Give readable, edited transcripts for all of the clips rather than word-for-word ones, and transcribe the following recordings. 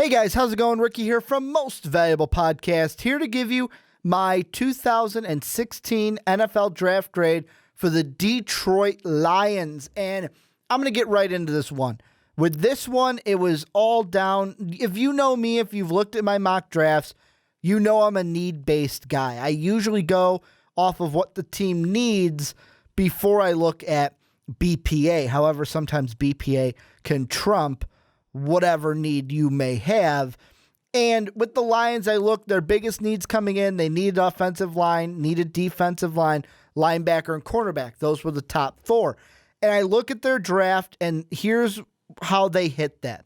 Hey guys, how's it going? Ricky here from Most Valuable Podcast, here to give you my 2016 NFL draft grade for the Detroit Lions. And I'm going to get right into this one. With this one, it was all down. If you know me, if you've looked at my mock drafts, you know I'm a need-based guy. I usually go off of what the team needs before I look at BPA. However, sometimes BPA can trump whatever need you may have. And with the Lions, I look, their biggest needs coming in, they needed offensive line, needed defensive line, linebacker, and cornerback. Those were the top four. And I look at their draft, and here's how they hit that.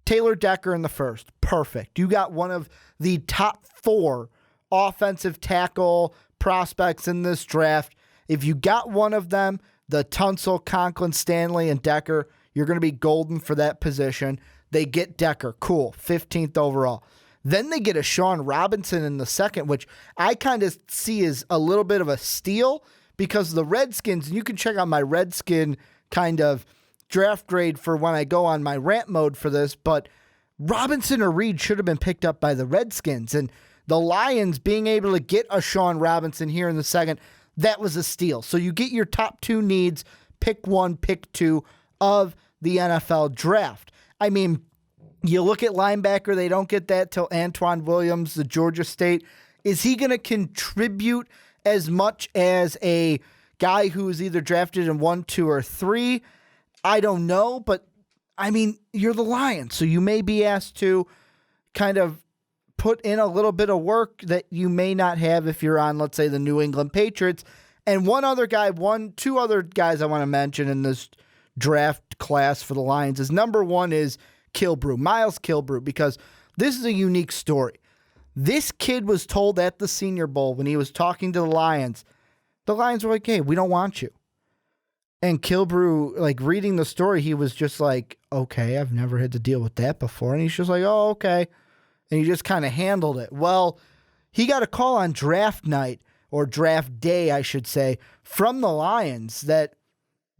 Taylor Decker in the first. Perfect. You got one of the top four offensive tackle prospects in this draft. If you got one of them, the Tunsil, Conklin, Stanley, and Decker, you're going to be golden for that position. They get Decker. Cool. 15th overall. Then they get a Shawn Robinson in the second, which I kind of see as a little bit of a steal because the Redskins, and you can check out my Redskin kind of draft grade for when I go on my rant mode for this, but Robinson or Reed should have been picked up by the Redskins. And the Lions being able to get a Shawn Robinson here in the second, that was a steal. So you get your top two needs, pick one, pick two of the NFL draft. I mean, you look at linebacker, they don't get that till Antoine Williams, the Georgia State. Is he going to contribute as much as a guy who is either drafted in 1, 2, or 3? I don't know, but I mean, you're the Lions, so you may be asked to kind of put in a little bit of work that you may not have if you're on, let's say, the New England Patriots. And two other guys I want to mention in this draft class for the Lions is number one is Kilbrew, Miles Kilbrew, because this is a unique story. This kid was told at the Senior Bowl when he was talking to the Lions were like, hey, we don't want you. And Kilbrew, like reading the story, he was just like, okay, I've never had to deal with that before. And he's just like, oh, okay. And he just kind of handled it. Well, he got a call on draft night, or draft day, I should say, from the Lions that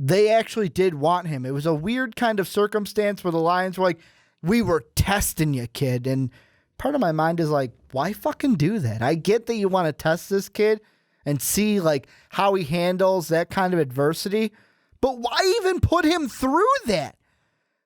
they actually did want him. It was a weird kind of circumstance where the Lions were like, we were testing you, kid. And part of my mind is like, why fucking do that? I get that you want to test this kid and see like how he handles that kind of adversity, but why even put him through that?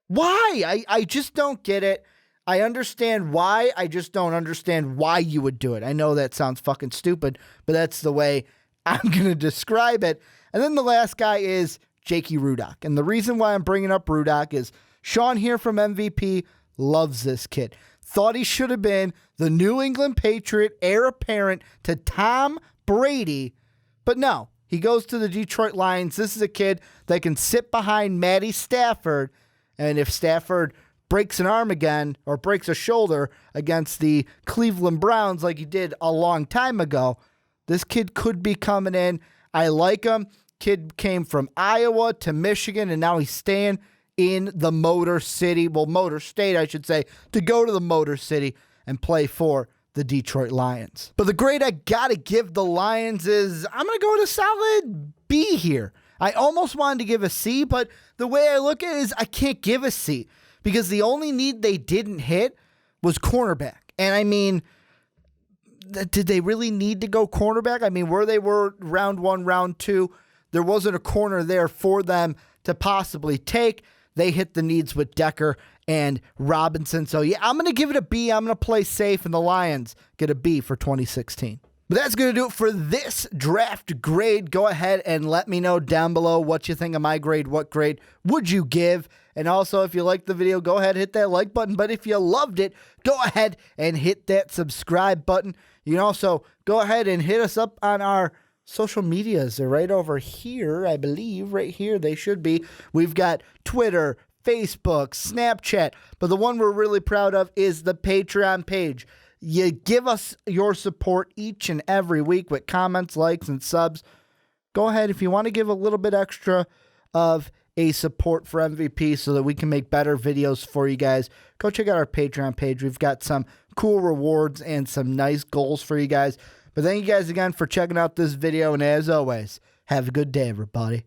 Why? I just don't get it. I understand why. I just don't understand why you would do it. I know that sounds fucking stupid, but that's the way I'm going to describe it. And then the last guy is Jakey Rudock. And the reason why I'm bringing up Rudock is Sean here from MVP loves this kid. Thought he should have been the New England Patriot heir apparent to Tom Brady, but no. He goes to the Detroit Lions. This is a kid that can sit behind Matty Stafford, and if Stafford breaks an arm again or breaks a shoulder against the Cleveland Browns like he did a long time ago, this kid could be coming in. I like him. Kid came from Iowa to Michigan, and now he's staying in the Motor City, Motor State, I should say, to go to the Motor City and play for the Detroit Lions. But the grade I gotta give the Lions is, I'm gonna go with a solid B here. I almost wanted to give a C, but the way I look at it is I can't give a C because the only need they didn't hit was cornerback. And I mean, did they really need to go cornerback? I mean, where they were round 1, round 2, there wasn't a corner there for them to possibly take. They hit the needs with Decker and Robinson. So, yeah, I'm going to give it a B. I'm going to play safe, and the Lions get a B for 2016. But that's going to do it for this draft grade. Go ahead and let me know down below what you think of my grade. What grade would you give? And also, if you liked the video, go ahead and hit that like button. But if you loved it, go ahead and hit that subscribe button. You can also go ahead and hit us up on our social medias. They're right over here, I believe. Right here, they should be. We've got Twitter, Facebook, Snapchat. But the one we're really proud of is the Patreon page. You give us your support each and every week with comments, likes, and subs. Go ahead, if you want to give a little bit extra of a support for MVP so that we can make better videos for you guys, go check out our Patreon page. We've got some cool rewards and some nice goals for you guys. But thank you guys again for checking out this video, and as always, have a good day, everybody.